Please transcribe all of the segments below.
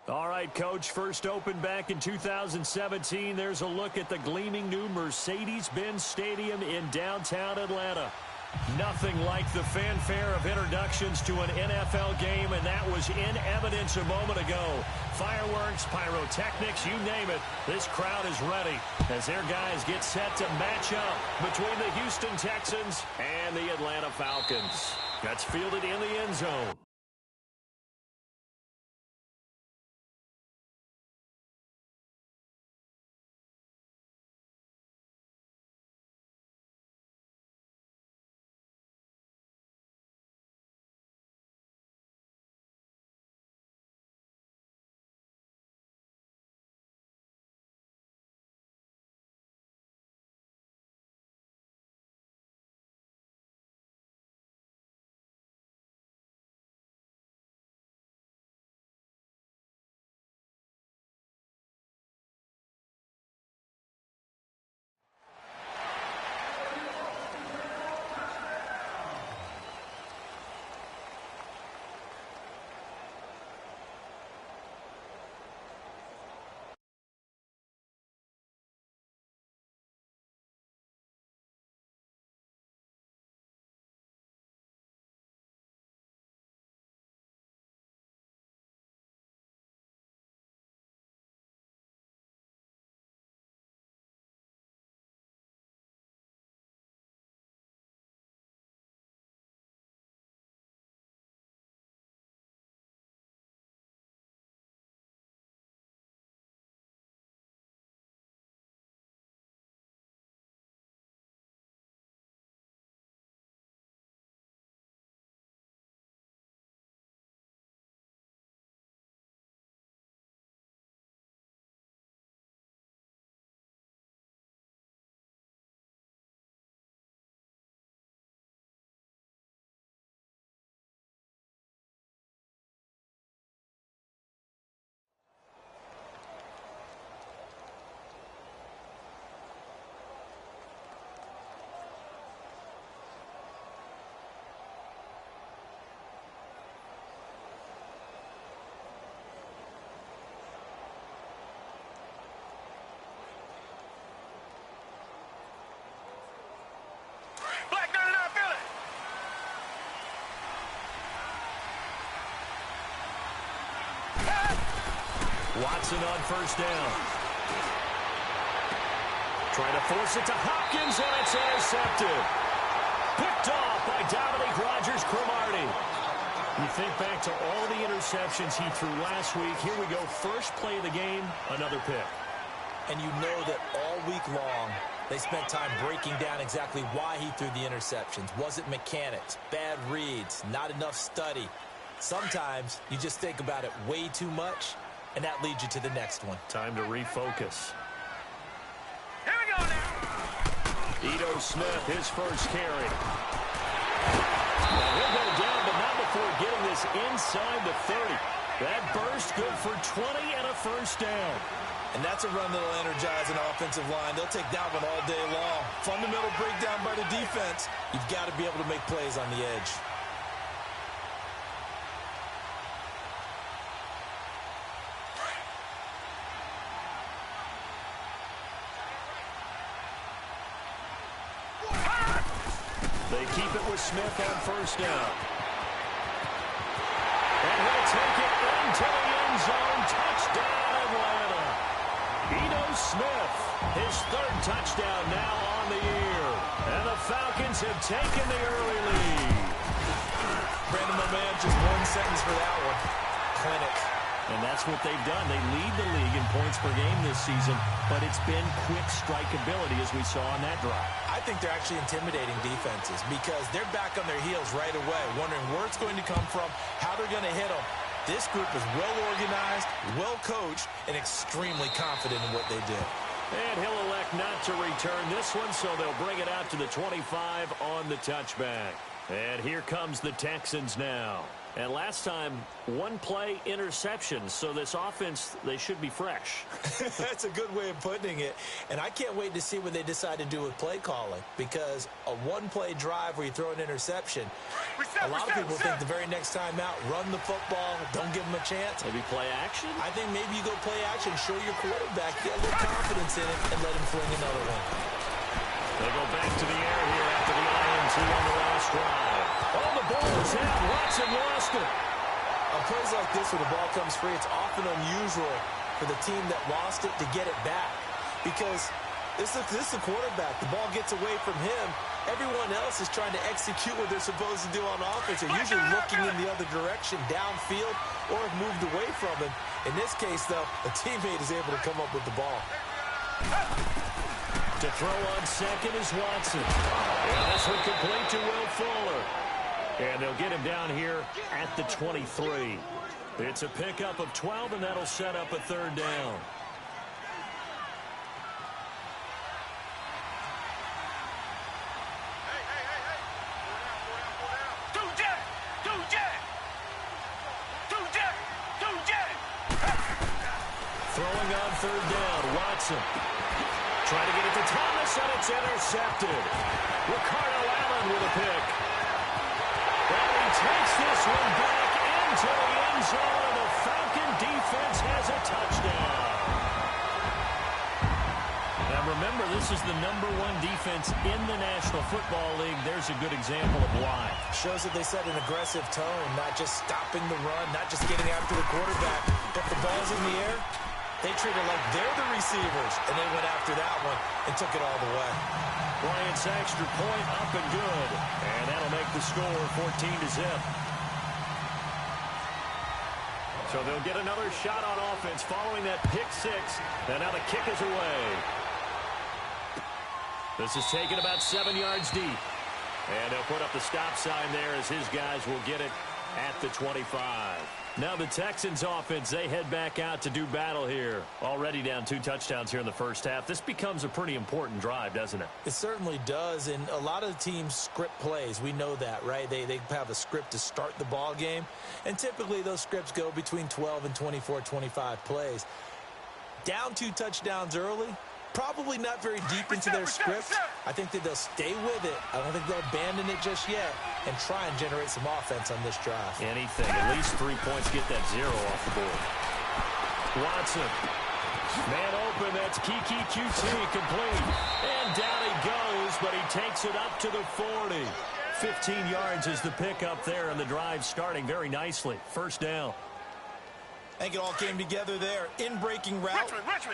All right, Coach, first opened back in 2017. There's a look at the gleaming new Mercedes-Benz Stadium in downtown Atlanta. Nothing like the fanfare of introductions to an NFL game, and that was in evidence a moment ago. Fireworks, pyrotechnics, you name it. This crowd is ready as their guys get set to match up between the Houston Texans and the Atlanta Falcons. That's fielded in the end zone. Watson on first down. Trying to force it to Hopkins, and it's intercepted. Picked off by Dominique Rodgers-Cromartie. You think back to all the interceptions he threw last week. Here we go, first play of the game, another pick. And you know that all week long, they spent time breaking down exactly why he threw the interceptions. Was it mechanics, bad reads, not enough study? Sometimes you just think about it way too much, and that leads you to the next one. Time to refocus. Here we go now. Ito Smith, his first carry. Now he'll go down, but not before getting this inside the 30. That burst good for 20 and a first down. And that's a run that'll energize an offensive line. They'll take that one all day long. Fundamental breakdown by the defense. You've got to be able to make plays on the edge. They keep it with Smith on first down. And he'll take it into the end zone. Touchdown, Atlanta. Ito Smith, his third touchdown now on the year. And the Falcons have taken the early lead. Brandon, my man, just one sentence for that one. Clinic. And that's what they've done. They lead the league in points per game this season, but it's been quick strikeability as we saw on that drive. I think they're actually intimidating defenses because they're back on their heels right away, wondering where it's going to come from, how they're going to hit them. This group is well-organized, well-coached, and extremely confident in what they do. And he'll elect not to return this one, so they'll bring it out to the 25 on the touchback. And here comes the Texans now. And last time, one play interception. So this offense, they should be fresh. That's a good way of putting it. And I can't wait to see what they decide to do with play calling, because a one-play drive where you throw an interception, a lot of people think the very next time out, run the football, don't give them a chance. Maybe play action? I think maybe you go play action, show your quarterback, get a little confidence in it, and let him fling another one. They go back to the air here after the INT on the last drive. Oh, the ball is out. Watson lost it. On plays like this where the ball comes free, it's often unusual for the team that lost it to get it back, because this is the quarterback. The ball gets away from him. Everyone else is trying to execute what they're supposed to do on offense. They're usually looking in the other direction, downfield, or have moved away from him. In this case, though, a teammate is able to come up with the ball. To throw on second is Watson. And this one complete to Will Fuller. And they'll get him down here at the 23. It's a pickup of 12, and that'll set up a third down. Throwing on third down, Watson. Trying to get it to Thomas, and it's intercepted. Ricardo Allen with a pick. And he takes this one back into the end zone, and the Falcon defense has a touchdown. Now remember, this is the #1 defense in the National Football League. There's a good example of why. Shows that they set an aggressive tone, not just stopping the run, not just getting after the quarterback. If the ball's in the air, they treat it like they're the receivers, and they went after that one and took it all the way. Bryant's extra point up and good, and that'll make the score 14-0. So they'll get another shot on offense following that pick six, and now the kick is away. This is taken about 7 yards deep, and they'll put up the stop sign there as his guys will get it at the 25. Now the Texans offense, they head back out to do battle here. Already down 2 touchdowns here in the first half. This becomes a pretty important drive, doesn't it? It certainly does, and a lot of the teams script plays. We know that, right? They have a script to start the ball game, and typically those scripts go between 12 and 24, 25 plays. Down 2 touchdowns early, probably not very deep into their script. I think that they'll stay with it. I don't think they'll abandon it just yet and try and generate some offense on this drive. Anything. At least 3 points. Get that 0 off the board. Watson. Man open. That's Kiki QT complete. And down he goes, but he takes it up to the 40. 15 yards is the pickup there, and the drive starting very nicely. First down. I think it all came together there. In-breaking route,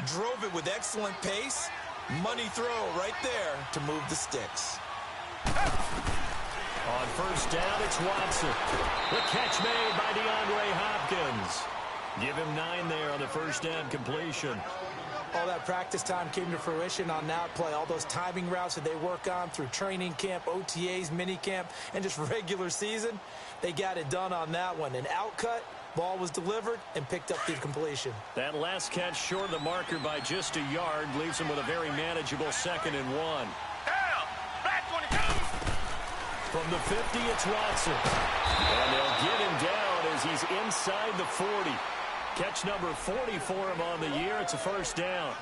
drove it with excellent pace. Money throw right there to move the sticks. On first down, it's Watson. The catch made by DeAndre Hopkins. Give him 9 there on the first down completion. All that practice time came to fruition on that play. All those timing routes that they work on through training camp, OTAs, minicamp, and just regular season, they got it done on that one. An outcut. Ball was delivered and picked up the completion. That last catch short of the marker by just a yard leaves him with a very manageable 2nd and 1. Down. Back 22. From the 50, it's Watson. And they'll get him down as he's inside the 40. Catch number 40 for him on the year. It's a first down.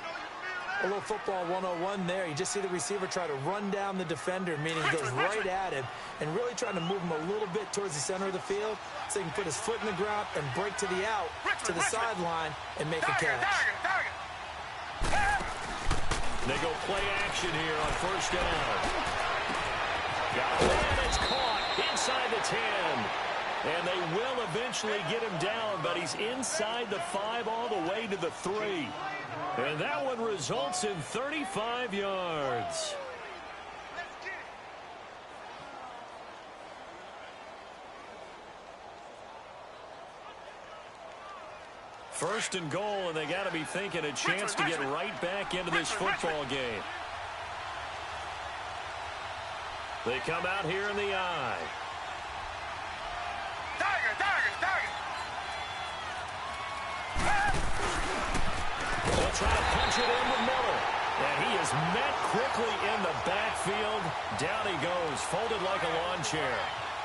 A little football 101 there. You just see the receiver try to run down the defender, meaning he goes right at him, and really trying to move him a little bit towards the center of the field so he can put his foot in the ground and break to the out, to the sideline, and make a catch. They go play action here on first down. Got it, and it's caught inside the 10. And they will eventually get him down, but he's inside the 5 all the way to the 3. And that one results in 35 yards. First and goal, and they got to be thinking a chance to get right back into this football game. They come out here in the eye. They'll try to punch it in with Miller. And he is met quickly in the backfield. Down he goes, folded like a lawn chair.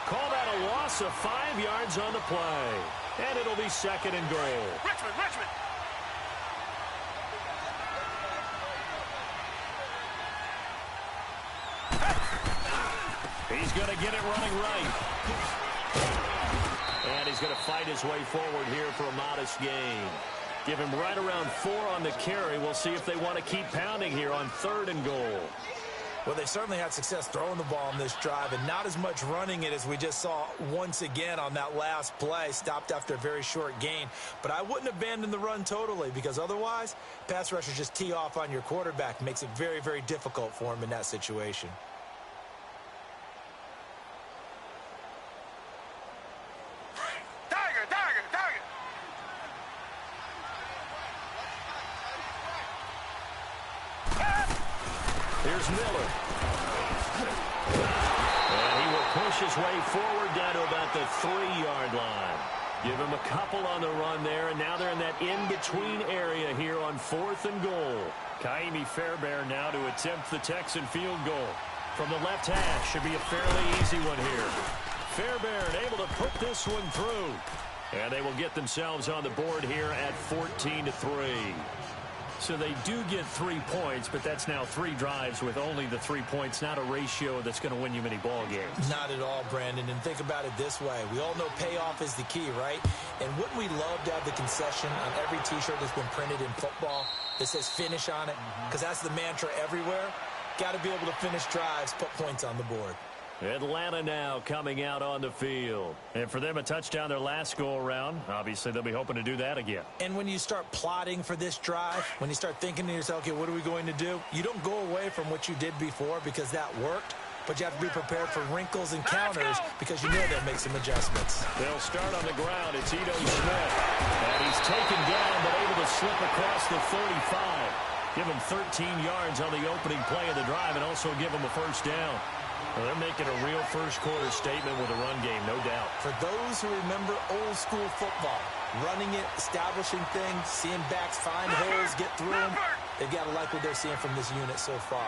Call that a loss of 5 yards on the play. And it'll be second and goal. Richmond. He's going to get it running right. And he's going to fight his way forward here for a modest gain. Give him right around 4 on the carry. We'll see if they want to keep pounding here on 3rd and goal. Well, they certainly had success throwing the ball on this drive and not as much running it as we just saw once again on that last play. Stopped after a very short gain. But I wouldn't abandon the run totally because otherwise, pass rushers just tee off on your quarterback. Makes it very, very difficult for him in that situation. Tiger. Here's Miller. And he will push his way forward down to about the 3-yard line. Give him a couple on the run there, and now they're in that in-between area here on 4th and goal. Kaimi Fairbairn now to attempt the Texan field goal. From the left hash, should be a fairly easy one here. Fairbairn able to put this one through. And they will get themselves on the board here at 14-3. So they do get 3 points, but that's now 3 drives with only the 3 points, not a ratio that's going to win you many ball games. Not at all, Brandon. And think about it this way. We all know payoff is the key, right? And wouldn't we love to have the concession on every T-shirt that's been printed in football that says finish on it? Because that's the mantra everywhere. Got to be able to finish drives, put points on the board. Atlanta now coming out on the field. And for them, a touchdown their last go-around. Obviously, they'll be hoping to do that again. And when you start plotting for this drive, when you start thinking to yourself, okay, what are we going to do? You don't go away from what you did before because that worked, but you have to be prepared for wrinkles and counters because you know they'll make some adjustments. They'll start on the ground. It's Ito Smith. And he's taken down but able to slip across the 35. Give him 13 yards on the opening play of the drive and also give him a first down. Well, they're making a real first-quarter statement with a run game, no doubt. For those who remember old-school football, running it, establishing things, seeing backs find holes, get through them, they've got to like what they're seeing from this unit so far.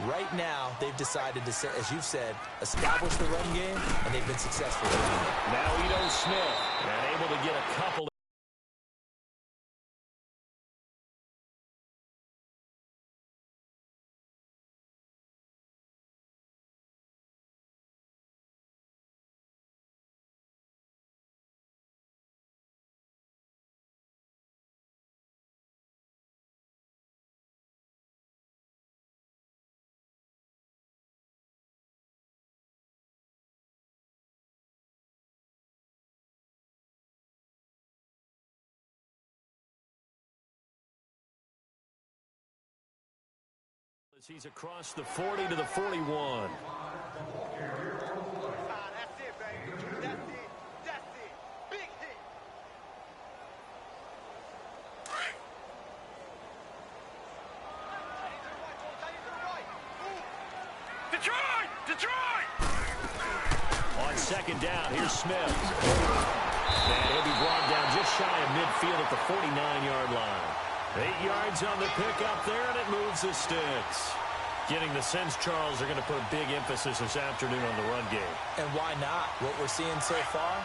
Right now, they've decided to, as you've said, establish the run game, and they've been successful. Now Ito Smith, and able to get a couple. He's across the 40 to the 41. That's it, baby. That's it. Big hit. Detroit! On second down, here's Smith. And he'll be brought down just shy of midfield at the 49-yard line. 8 yards on the pickup there, and it moves the sticks. Getting the sense, Charles, they're going to put a big emphasis this afternoon on the run game. And why not? What we're seeing so far,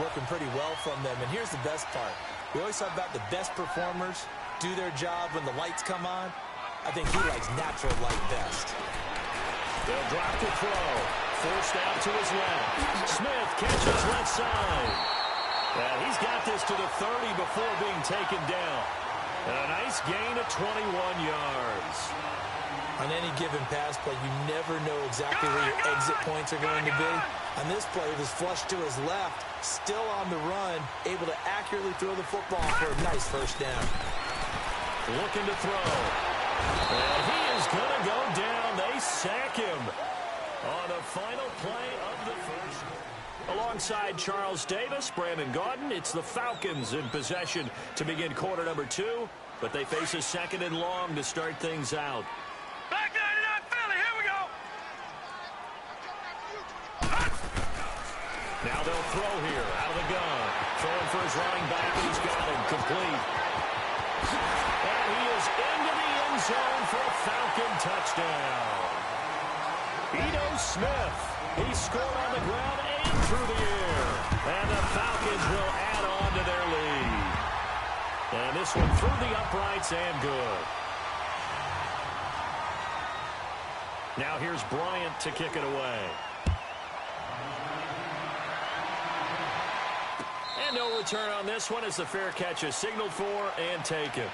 working pretty well from them. And here's the best part. We always talk about the best performers do their job when the lights come on. I think he likes natural light best. They'll drop the throw. Forced out to his left. Smith catches left side. And he's got this to the 30 before being taken down. And a nice gain of 21 yards. On any given pass play, you never know exactly where your exit points are going to be. On this play, it was flushed to his left, still on the run, able to accurately throw the football for a nice first down. Looking to throw. And he is going to go down. They sack him on the final play of the first. Alongside Charles Davis, Brandon Gaudin, it's the Falcons in possession to begin quarter number 2, but they face a second and long to start things out. Back 99 Philly, here we go. Now they'll throw here out of the gun. Throwing for his running back, and he's got him complete. And he is into the end zone for a Falcon touchdown. Ito Smith. He scored on the ground and through the air. And the Falcons will add on to their lead. And this one through the uprights and good. Now here's Bryant to kick it away. And no return on this one as the fair catch is signaled for and taken.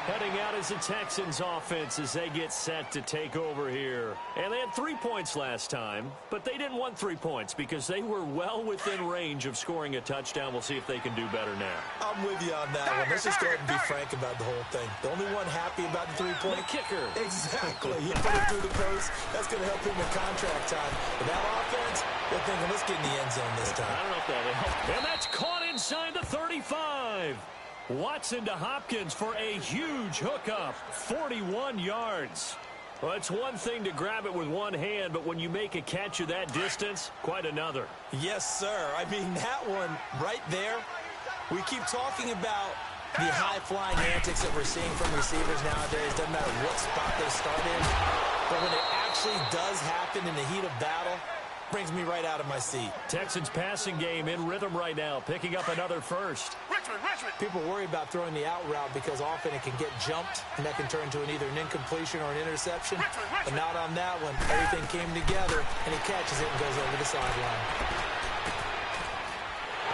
Heading out is the Texans offense as they get set to take over here. And they had 3 points last time, but they didn't want 3 points because they were well within range of scoring a touchdown. We'll see if they can do better now. I'm with you on that one. Let's just go ahead and be frank about the whole thing. The only one happy about the three-point kicker. Exactly. He put it through the post. That's going to help him in contract time. But that offense, they're thinking, let's get in the end zone this time. I don't know if that helped. And that's caught inside the 35. Watson to Hopkins for a huge hookup, 41 yards. Well, it's one thing to grab it with one hand, but when you make a catch of that distance, quite another. Yes, sir. I mean, that one right there, we keep talking about the high-flying antics that we're seeing from receivers nowadays. Doesn't matter what spot they start in, but when it actually does happen in the heat of battle, brings me right out of my seat. Texans passing game in rhythm right now, picking up another first. People worry about throwing the out route because often it can get jumped, and that can turn to either an incompletion or an interception. But not on that one. Everything came together, and he catches it and goes over the sideline.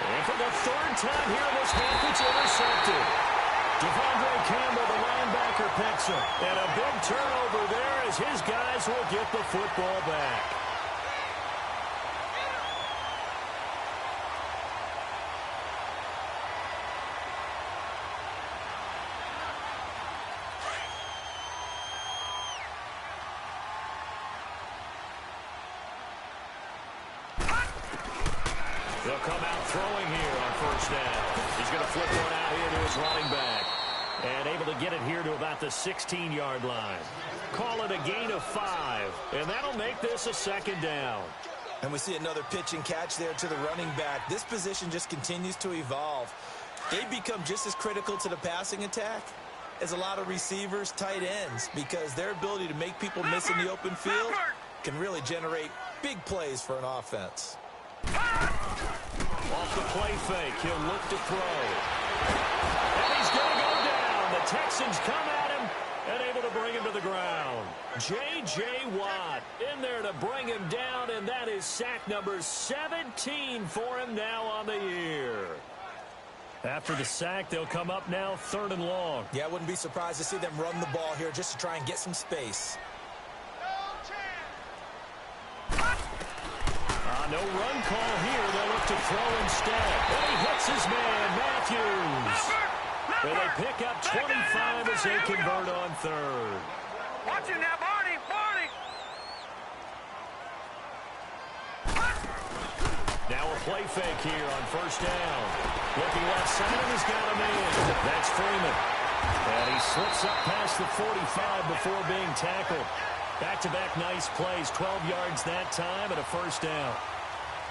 And for the third time here in this half, it's intercepted. Devondre Campbell, the linebacker, picks him. And a big turnover there as his guys will get the football back. They'll come out throwing here on first down. He's going to flip one out here to his running back. And able to get it here to about the 16-yard line. Call it a gain of 5. And that'll make this a second down. And we see another pitch and catch there to the running back. This position just continues to evolve. They become just as critical to the passing attack as a lot of receivers, tight ends, because their ability to make people miss in the open field can really generate big plays for an offense. Off the play fake, he'll look to throw. And he's going to go down. The Texans come at him and able to bring him to the ground. J.J. Watt in there to bring him down, and that is sack number 17 for him now on the year. After the sack, they'll come up now 3rd and long. Yeah, I wouldn't be surprised to see them run the ball here just to try and get some space. No run call here. They'll look to throw instead. And he hits his man, Matthews. And they pick up 25 as they convert on 3rd. Watch it now, Barney, Barney. Now a play fake here on first down. Looking left side, and he's got him in. That's Freeman. And he slips up past the 45 before being tackled. Back-to-back nice plays, 12 yards that time, and a first down.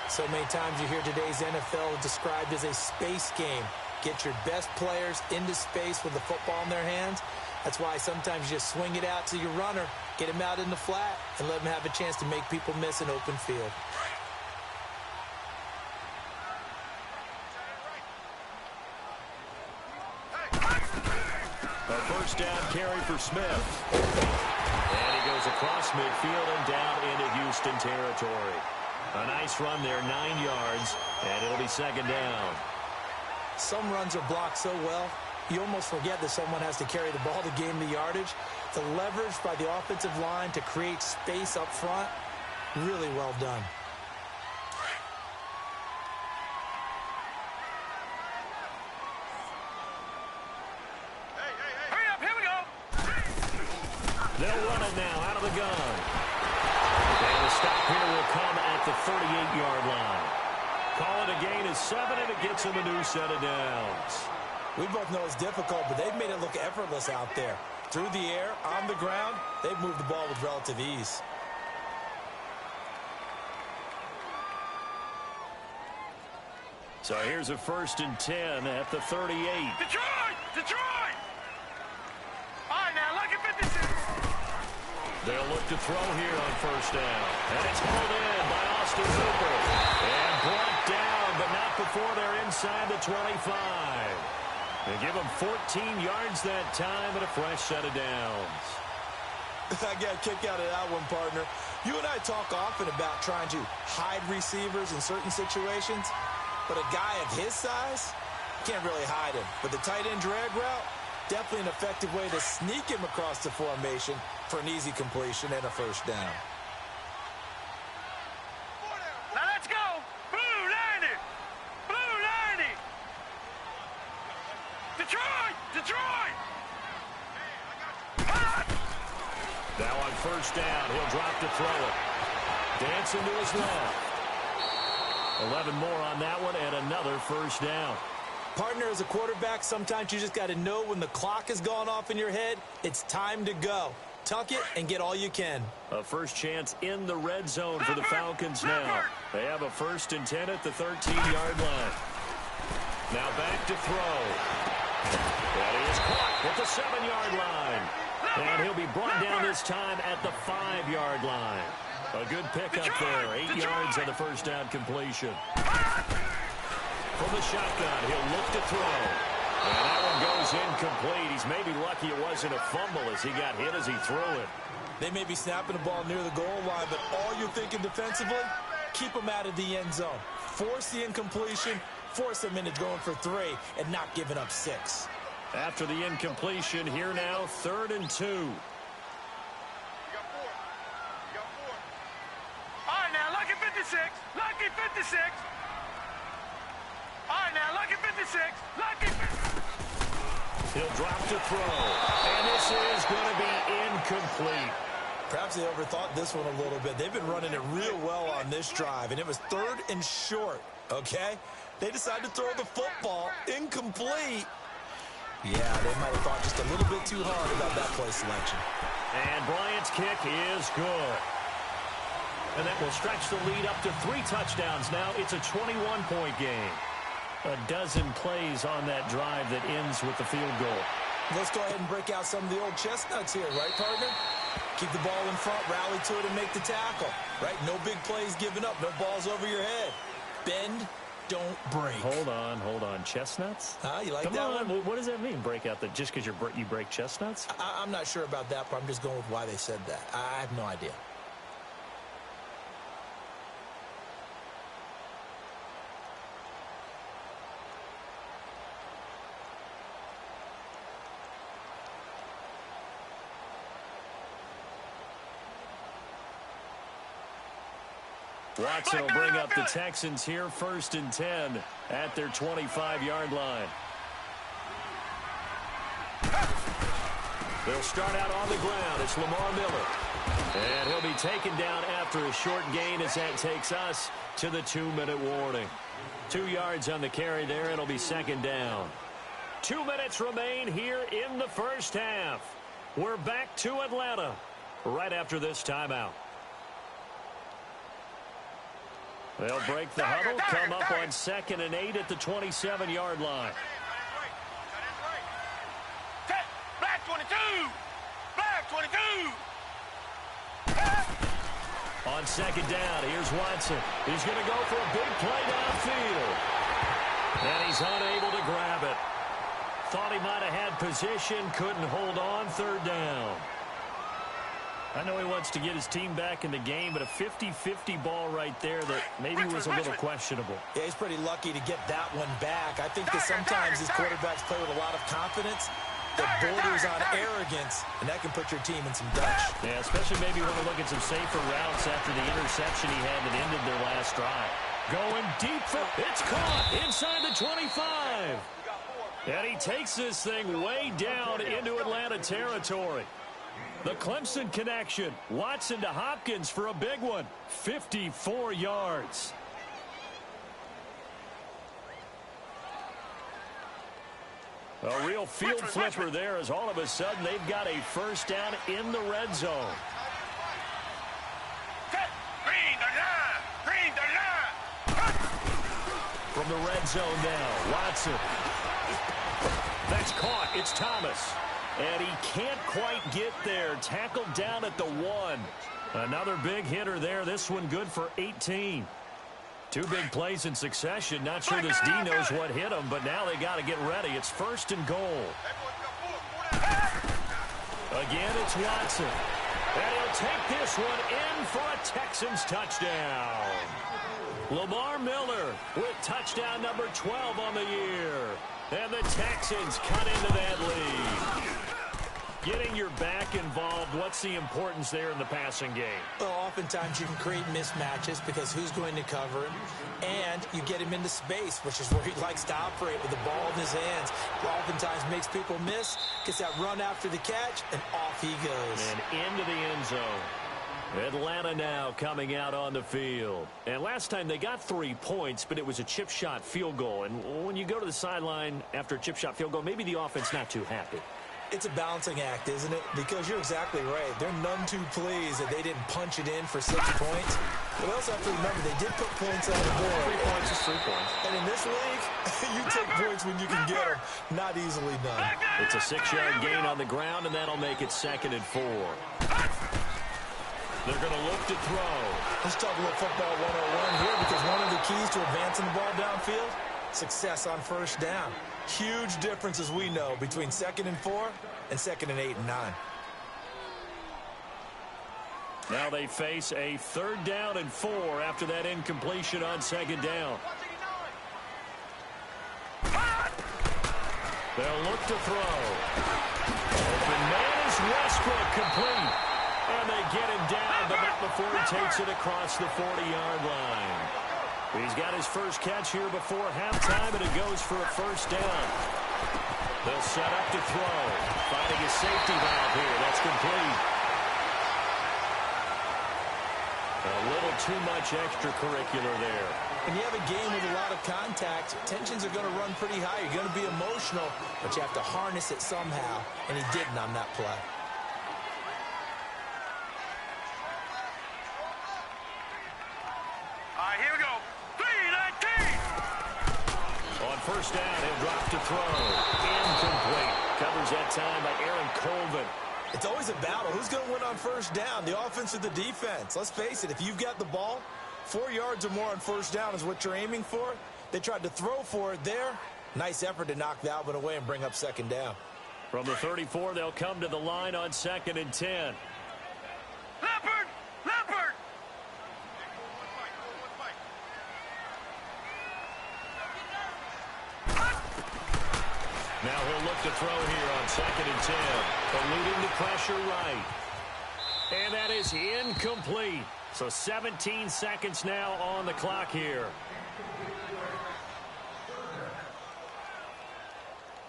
So many times you hear today's NFL described as a space game. Get your best players into space with the football in their hands. That's why sometimes you just swing it out to your runner, get him out in the flat, and let him have a chance to make people miss an open field. A first down carry for Smith. And he goes across midfield and down into Houston territory. A nice run there, 9 yards, and it'll be second down. Some runs are blocked so well, you almost forget that someone has to carry the ball to gain the yardage. The leverage by the offensive line to create space up front, really well done. Hurry up, here we go. They'll run it now out of the gun. And the stop here will come at the 38-yard line. Call it a gain of 7, and it gets him a new set of downs. We both know it's difficult, but they've made it look effortless out there. Through the air, on the ground, they've moved the ball with relative ease. So here's a 1st and 10 at the 38. Detroit! Detroit! All right, now, look at 56. They'll look to throw here on first down. And it's pulled in by Austin Hooper. And brought down, but not before they're inside the 25. They give them 14 yards that time and a fresh set of downs. I got a kick out of that one, partner. You and I talk often about trying to hide receivers in certain situations, but a guy of his size, can't really hide him. But the tight end drag route, definitely an effective way to sneak him across the formation for an easy completion and a first down. Now let's go. Blue 90. Blue 90. Detroit. Detroit. Now on first down, he'll drop to throw it. Dancing to his left. 11 more on that one and another first down. Partner, as a quarterback, sometimes you just got to know when the clock has gone off in your head, it's time to go. Tuck it and get all you can. A first chance in the red zone for the Falcons now. They have a 1st and 10 at the 13-yard line. Now back to throw. And he is caught at the 7-yard line. And he'll be brought down this time at the 5-yard line. A good pickup there. 8 yards on the first down completion. From the shotgun, he'll look to throw. And that one goes incomplete. He's maybe lucky it wasn't a fumble as he got hit as he threw it. They may be snapping the ball near the goal line, but all you're thinking defensively, keep them out of the end zone. Force the incompletion, force them into going for 3, and not giving up 6. After the incompletion, here now, 3rd and 2. You got 4. You got 4. All right, now, lucky 56. Lucky 56. All right, now, lucky 56. Lucky 56. He'll drop to throw. And this is going to be incomplete. Perhaps they overthought this one a little bit. They've been running it real well on this drive, and it was 3rd and short, okay? They decided to throw the football incomplete. Yeah, they might have thought just a little bit too hard about that play selection. And Bryant's kick is good. And that will stretch the lead up to 3 touchdowns now. It's a 21-point game. A dozen plays on that drive that ends with the field goal. Let's go ahead and break out some of the old chestnuts here, right, partner? Keep the ball in front, rally to it, and make the tackle, right? No big plays given up, no balls over your head. Bend, don't break. Hold on. Chestnuts? You like Come that on. one? What does that mean, break out? Just because you break chestnuts? I'm not sure about that, but I'm just going with why they said that. I have no idea. Watson will bring up the Texans here, 1st and 10 at their 25-yard line. They'll start out on the ground. It's Lamar Miller. And he'll be taken down after a short gain as that takes us to the 2-minute warning. 2 yards on the carry there. It'll be 2nd down. 2 minutes remain here in the first half. We're back to Atlanta right after this timeout. They'll break the huddle, come up on 2nd and 8 at the 27-yard line. Black 22. Black 22. On 2nd down, here's Watson. He's going to go for a big play downfield. And he's unable to grab it. Thought he might have had position, couldn't hold on, 3rd down. I know he wants to get his team back in the game, but a 50-50 ball right there that maybe was a little questionable. Yeah, he's pretty lucky to get that one back. I think that sometimes these quarterbacks play with a lot of confidence that borders on arrogance, and that can put your team in some dutch. Yeah, especially maybe when we look at some safer routes after the interception he had that ended their last drive. Going deep for it's caught inside the 25. And he takes this thing way down into Atlanta territory. The Clemson connection. Watson to Hopkins for a big one. 54 yards. A real field flipper there as all of a sudden they've got a first down in the red zone. From the red zone now, Watson. That's caught. It's Thomas. And he can't quite get there. Tackled down at the 1. Another big hitter there. This one good for 18. 2 big plays in succession. Not sure this D knows what hit him, but now they got to get ready. It's 1st and goal. Again, it's Watson. And he'll take this one in for a Texans touchdown. Lamar Miller with touchdown number 12 on the year. And the Texans cut into that lead. Getting your back involved, what's the importance there in the passing game? Well, oftentimes you can create mismatches because who's going to cover him, and you get him into space, which is where he likes to operate with the ball in his hands. Oftentimes makes people miss, gets that run after the catch, and off he goes. And into the end zone. Atlanta now coming out on the field. And last time they got 3 points, but it was a chip shot field goal. And when you go to the sideline after a chip shot field goal, maybe the offense not too happy. It's a balancing act, isn't it? Because you're exactly right. They're none too pleased that they didn't punch it in for 6 points. But we also have to remember they did put points on the board. 3 points is 3 points. And in this league, you take points when you can get them. Not easily done. It's a 6-yard gain on the ground, and that'll make it 2nd and 4. They're going to look to throw. Let's talk about football 101 here, because one of the keys to advancing the ball downfield, success on 1st down. Huge difference, as we know, between 2nd and 4 and 2nd and 8 and 9. Now they face a 3rd down and 4 after that incompletion on 2nd down. They'll look to throw. Open man is Westbrook, complete. And they get him down, but not before he takes it across the 40-yard line. He's got his first catch here before halftime, and it goes for a 1st down. They'll set up to throw. Finding a safety valve here. That's complete. A little too much extracurricular there. When you have a game with a lot of contact, tensions are going to run pretty high. You're going to be emotional, but you have to harness it somehow, and he didn't on that play. Here we go. 3-19. On 1st down, he'll drop to throw. Incomplete. Covers that time by Aaron Colvin. It's always a battle. Who's going to win on 1st down, the offense or the defense? Let's face it, if you've got the ball, 4 yards or more on 1st down is what you're aiming for. They tried to throw for it there. Nice effort to knock that one away and bring up 2nd down. From the 34, they'll come to the line on 2nd and 10. Leopard! Leopard! Now he'll look to throw here on 2nd and 10. Eluding the pressure right. And that is incomplete. So 17 seconds now on the clock here.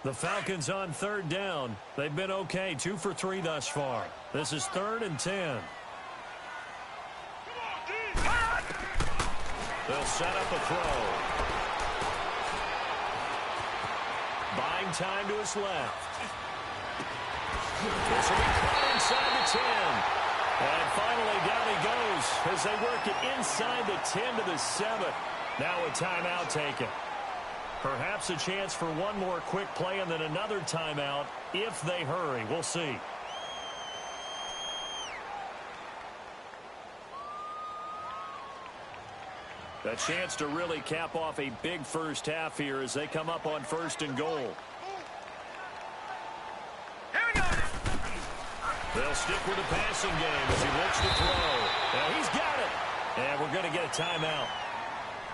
The Falcons on 3rd down. They've been okay, 2 for 3 thus far. This is 3rd and 10. They'll set up a throw. Buying time to his left. This will be caught inside the 10. And finally down he goes as they work it inside the 10 to the 7. Now a timeout taken. Perhaps a chance for one more quick play and then another timeout if they hurry. We'll see. A chance to really cap off a big first half here as they come up on 1st and goal. They'll stick with the passing game as he looks to throw. Now he's got it. And we're going to get a timeout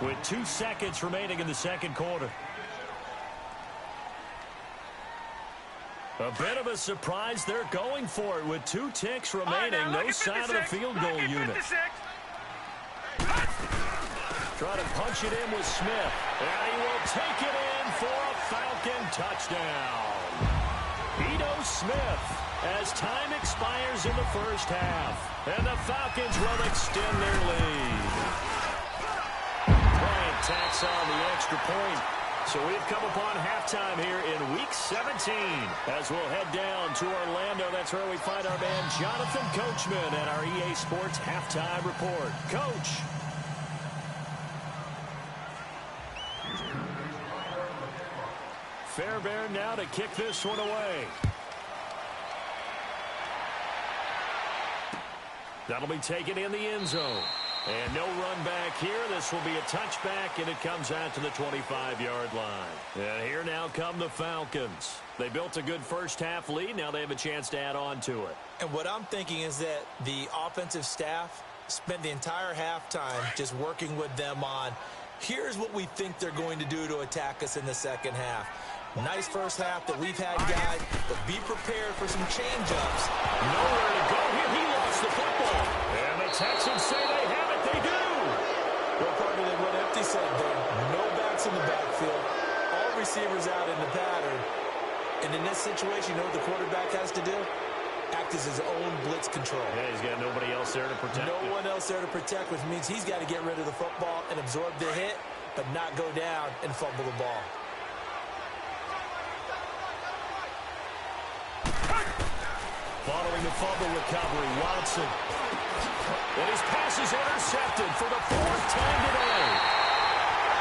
with 2 seconds remaining in the 2nd quarter. A bit of a surprise. They're going for it with 2 ticks remaining. No sign of the field goal unit. Trying to punch it in with Smith. And he will take it in for a Falcon touchdown. Ito Smith as time expires in the 1st half. And the Falcons will extend their lead. Bryant tacks on the extra point. So we've come upon halftime here in Week 17. As we'll head down to Orlando, that's where we find our man Jonathan Coachman at our EA Sports Halftime Report. Coach. Fairbairn now to kick this one away. That'll be taken in the end zone. And no run back here. This will be a touchback, and it comes out to the 25-yard line. And here now come the Falcons. They built a good first-half lead. Now they have a chance to add on to it. And what I'm thinking is that the offensive staff spent the entire halftime just working with them on, here's what we think they're going to do to attack us in the second half. Nice first half that we've had, guys, but be prepared for some change-ups. Nowhere to go here. He lost the football. And the Texans say they have it. They do. Well, partner, they went empty set there. No backs in the backfield. All receivers out in the pattern. And in this situation, you know what the quarterback has to do? Act as his own blitz control. Yeah, he's got nobody else there to protect No one else there to protect, which means he's got to get rid of the football and absorb the hit, but not go down and fumble the ball. Following the fumble recovery, Watson. And his pass is intercepted for the fourth time today.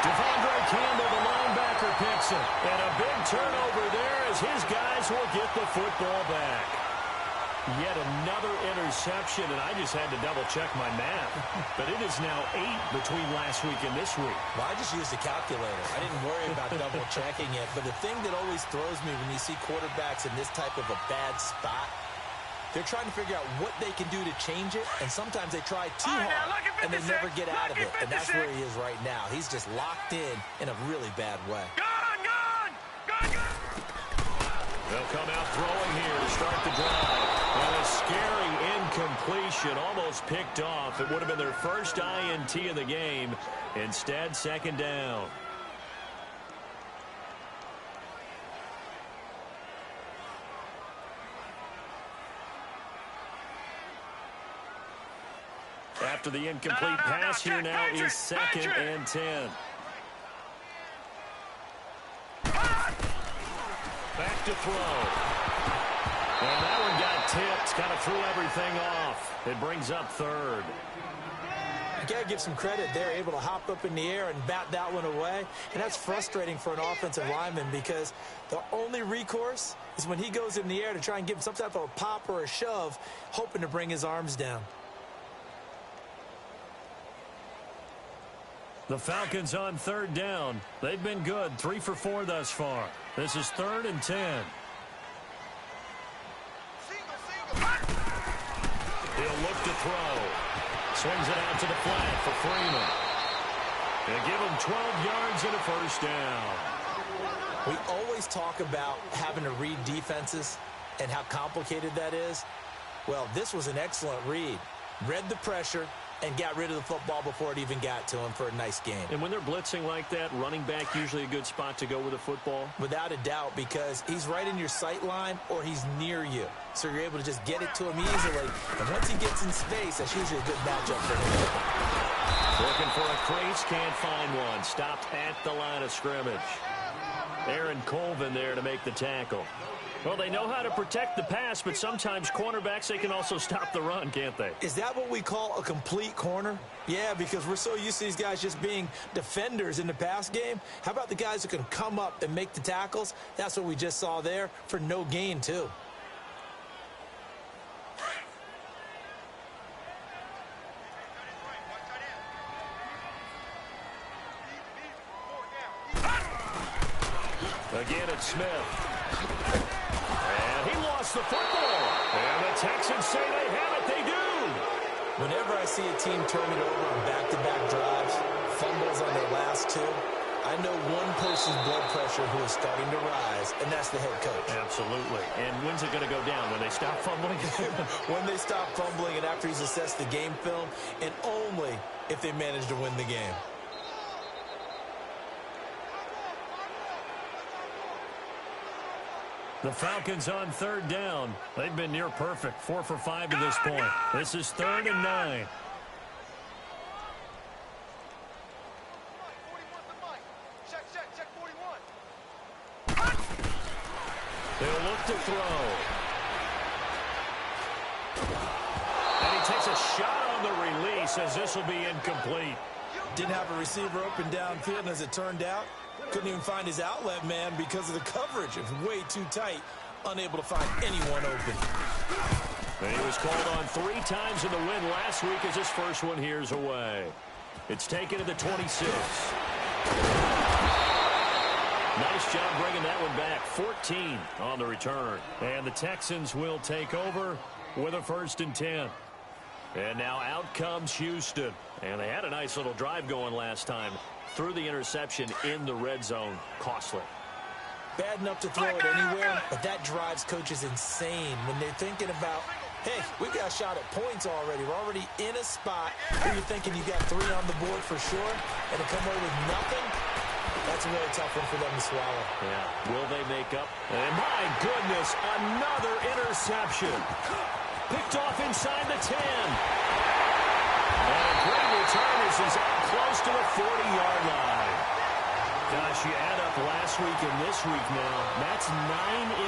Devondre Campbell, the linebacker, picks it. And a big turnover there as his guys will get the football back. Yet another interception, and I just had to double-check my math. But it is now 8 between last week and this week. Well, I just used a calculator. I didn't worry about double-checking it. But the thing that always throws me when you see quarterbacks in this type of a bad spot, they're trying to figure out what they can do to change it, and sometimes they try too hard, and they never get out of it. And that's where he is right now. He's just locked in a really bad way. They'll come out throwing here to start the drive. And a scary incompletion, almost picked off. It would have been their first INT of the game. Instead, second down. After the incomplete pass, here now is second and 10. Back to throw. And that one got tipped. Kind of threw everything off. It brings up third. You got to give some credit. They're able to hop up in the air and bat that one away. And that's frustrating for an offensive lineman because the only recourse is when he goes in the air to try and give him some type of a pop or a shove, hoping to bring his arms down. The Falcons on third down. They've been good, 3 for 4 thus far. This is 3rd and 10. He'll look to throw. Swings it out to the flat for Freeman. They give him 12 yards and a first down. We always talk about having to read defenses and how complicated that is. Well, this was an excellent read. Read the pressure and got rid of the football before it even got to him for a nice game. And when they're blitzing like that, running back usually a good spot to go with the football? Without a doubt, because he's right in your sight line or he's near you. So you're able to just get it to him easily. And once he gets in space, that's usually a good matchup for him. Looking for a crease, can't find one. Stopped at the line of scrimmage. Aaron Colvin there to make the tackle. Well, they know how to protect the pass, but sometimes cornerbacks, they can also stop the run, can't they? Is that what we call a complete corner? Yeah, because we're so used to these guys just being defenders in the pass game. How about the guys who can come up and make the tackles? That's what we just saw there for no gain, too. Again, it's Smith. And he lost the football. And the Texans say they have it. They do. Whenever I see a team turn it over on back-to-back drives, fumbles on their last two, I know one person's blood pressure who is starting to rise, and that's the head coach. Absolutely. And when's it going to go down? When they stop fumbling? When they stop fumbling and after he's assessed the game film, and only if they manage to win the game. The Falcons on third down. They've been near perfect, 4 for 5 to this point. This is 3rd and 9. Check 41. They'll look to throw. And he takes a shot on the release as this will be incomplete. Didn't have a receiver open downfield, and as it turned out, couldn't even find his outlet man because of the coverage. It was way too tight, unable to find anyone open. And he was called on 3 times in the win last week as his first one here's away. It's taken to the 26. Nice job bringing that one back. 14 on the return. And the Texans will take over with a 1st and 10. And now out comes Houston. And they had a nice little drive going last time. Threw the interception in the red zone. Costly. Bad enough to throw it anywhere, but that drives coaches insane when they're thinking about, hey, we got a shot at points already. We're already in a spot where you're thinking you got 3 on the board for sure, and to come away with nothing, that's a really tough one for them to swallow. Yeah, will they make up? And my goodness, another interception. Picked off inside the 10. And a great return as he's close to the 40-yard line. Gosh, you add up last week and this week now. That's 9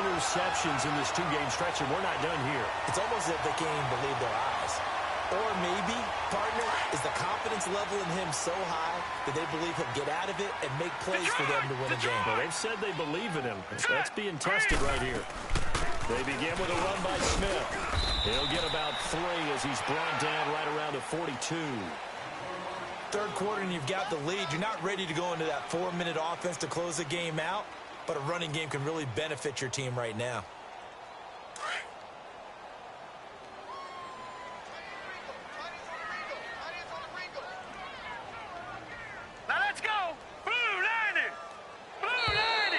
interceptions in this 2-game stretch, and we're not done here. It's almost as if they can't even believe their eyes. Or maybe, partner, is the confidence level in him so high that they believe he'll get out of it and make plays for them to win a game. Well, they've said they believe in him. That's being tested right here. They begin with a run by Smith. He'll get about 3 as he's brought down right around the 42. Third quarter and you've got the lead. You're not ready to go into that 4-minute offense to close the game out, but a running game can really benefit your team right now. Now let's go! Blue 90! Blue 90!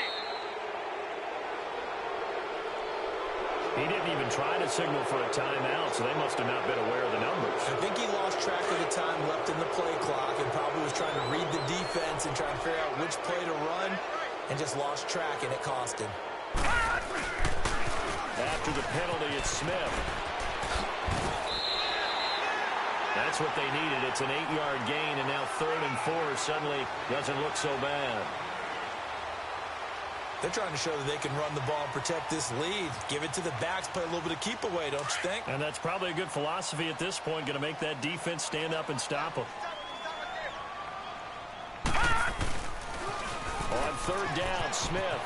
He didn't even try to signal for a timeout, so they must have not been aware of the numbers. I think he lost track of the time left in the play clock and probably was trying to read the defense and trying to figure out which play to run and just lost track, and it cost him. After the penalty, it's Smith. That's what they needed. It's an 8-yard gain, and now 3rd and 4 suddenly doesn't look so bad. They're trying to show that they can run the ball and protect this lead. Give it to the backs, play a little bit of keep away, don't you think? And that's probably a good philosophy at this point, going to make that defense stand up and stop them. On 3rd down, Smith.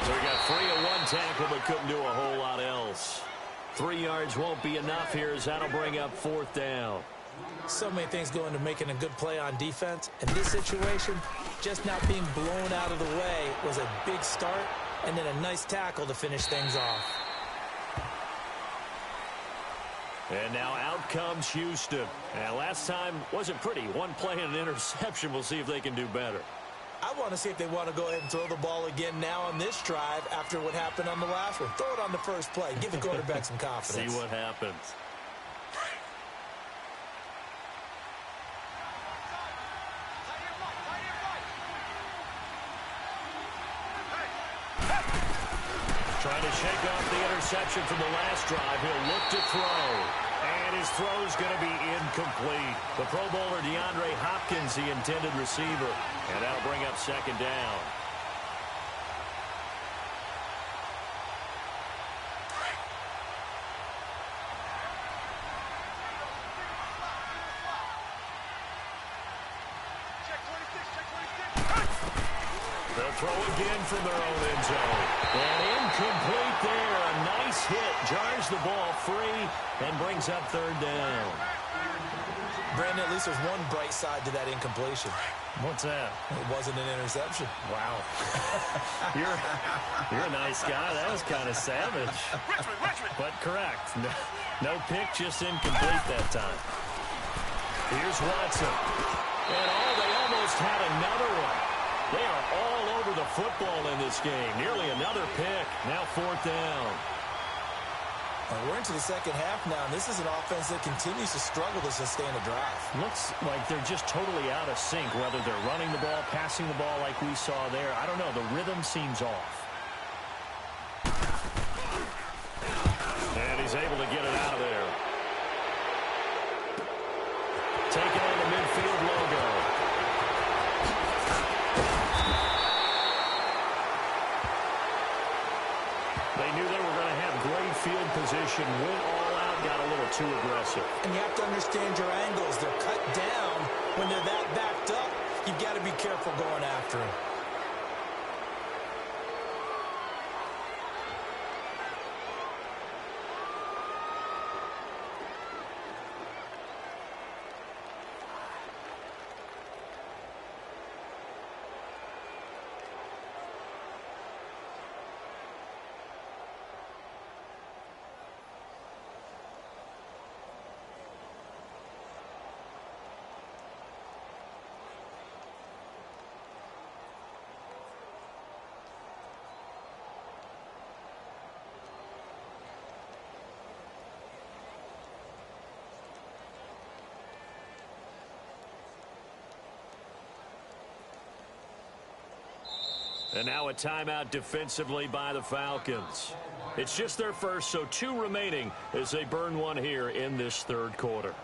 So we got 3 on 1 tackle, but couldn't do a whole lot else. 3 yards won't be enough here as that'll bring up 4th down. So many things go into making a good play on defense. In this situation, just not being blown out of the way was a big start, and then a nice tackle to finish things off. And now out comes Houston. And last time wasn't pretty. 1 play and an interception. We'll see if they can do better. I want to see if they want to go ahead and throw the ball again now on this drive after what happened on the last one. Throw it on the first play. Give the quarterback some confidence. See what happens. Trying to shake off the interception from the last drive. He'll look to throw. And his throw's going to be incomplete. The Pro Bowler DeAndre Hopkins, the intended receiver. And that'll bring up 2nd down. They'll throw again from their own end zone. And incomplete there. A nice hit. Jars the ball free and brings up 3rd down. Brandon, at least there's one bright side to that incompletion. What's that? It wasn't an interception. Wow. You're a nice guy. That was kind of savage. But correct. No pick, just incomplete that time. Here's Watson. And they almost had another one. They are all over the football in this game. Nearly another pick. Now 4th down. We're into the second half now, and this is an offense that continues to struggle to sustain a drive. Looks like they're just totally out of sync, whether they're running the ball, passing the ball like we saw there. I don't know. The rhythm seems off. And he's able to get it out of there. Taking on the midfield logo. They knew they were going to have great field position, went all out, got a little too aggressive. And you have to understand your angles. They're cut down. When they're that backed up, you've got to be careful going after them. And now a timeout defensively by the Falcons. It's just their first, so 2 remaining as they burn one here in this third quarter.